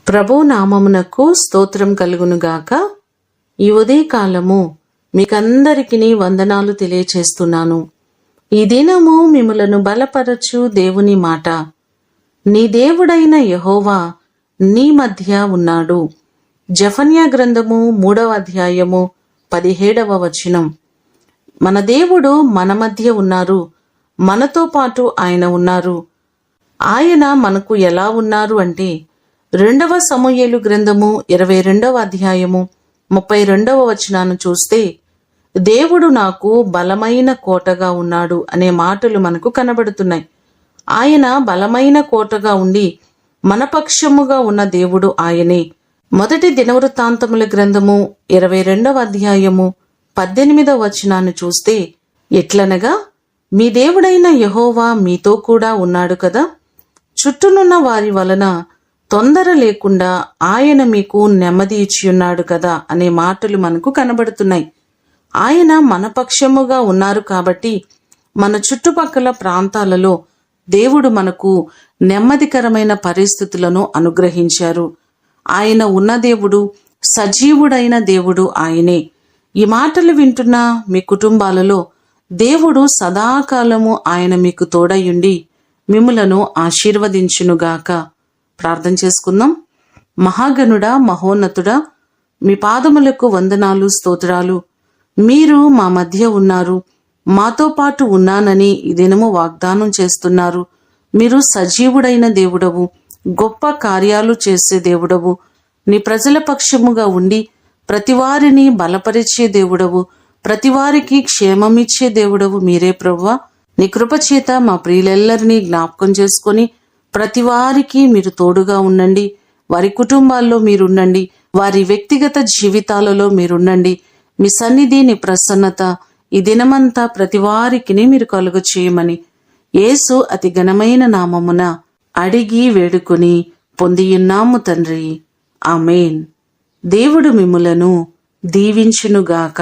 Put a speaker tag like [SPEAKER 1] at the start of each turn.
[SPEAKER 1] ప్రభు నామమునకు స్తోత్రం కలుగునుగాక. ఈ ఉదయకాలము మీకందరికీ వందనాలు తెలియచేస్తున్నాను. ఈ దినము మిమ్ములను బలపరచు దేవుని మాట. నీ దేవుడైన యెహోవా నీ మధ్య ఉన్నాడు. జెఫన్యా గ్రంథము 3వ అధ్యాయము 17వ వచనం. మన దేవుడు మన మధ్య ఉన్నారు. మనతో పాటు ఆయన ఉన్నారు. ఆయన మనకు ఎలా ఉన్నారు అంటే 2వ సమూయేలు గ్రంథము 22వ అధ్యాయము 32వ వచనాన్ని చూస్తే దేవుడు నాకు బలమైన కోటగా ఉన్నాడు అనే మాటలు మనకు కనబడుతున్నాయి. ఆయన బలమైన కోటగా ఉండి మన పక్షముగా ఉన్న దేవుడు ఆయనే. మొదటి దినవృత్తాంతముల గ్రంథము 22వ అధ్యాయము 18వ వచనాన్ని చూస్తే ఎట్లనగా, మీ దేవుడైన యెహోవా మీతో కూడా ఉన్నాడు కదా, చుట్టూనున్న వారి వలన తొందర లేకుండా ఆయన మీకు నెమ్మది ఇచ్చియున్నాడు కదా అనే మాటలు మనకు కనబడుతున్నాయి. ఆయన మన పక్షముగా ఉన్నారు కాబట్టి మన చుట్టుపక్కల ప్రాంతాలలో దేవుడు మనకు నెమ్మదికరమైన పరిస్థితులను అనుగ్రహించారు. ఆయన ఉన్న దేవుడు, సజీవుడైన దేవుడు ఆయనే. ఈ మాటలు వింటున్న మీ కుటుంబాలలో దేవుడు సదాకాలము ఆయన మీకు తోడయుండి మిమ్ములను ఆశీర్వదించునుగాక. ప్రార్థన చేసుకుందాం. మహాగణుడా, మహోన్నతుడా, మీ పాదములకు వందనాలు, స్తోత్రాలు. మీరు మా మధ్య ఉన్నారు, మాతో పాటు ఉన్నానని ఈ దినము వాగ్దానం చేస్తున్నారు. మీరు సజీవుడైన దేవుడవు, గొప్ప కార్యాలు చేసే దేవుడవు. నీ ప్రజల పక్షముగా ఉండి ప్రతివారిని బలపరిచే దేవుడవు, ప్రతివారికి క్షేమమిచ్చే దేవుడవు మీరే ప్రభువా. నీ కృపచేత మా ప్రియులెల్లరినీ జ్ఞాపకం చేసుకొని ప్రతివారికి మీరు తోడుగా ఉండండి. వారి కుటుంబాల్లో మీరుండండి, వారి వ్యక్తిగత జీవితాలలో మీరుండండి. మీ సన్నిధి, నీ ప్రసన్నత ఈ దినమంతా ప్రతివారికి మీరు కలుగ చేయమని యేసు అతి ఘనమైన నామమున అడిగి వేడుకొని పొందియున్నాము తండ్రి. ఆమేన్. దేవుడు మిమ్ములను దీవించునుగాక.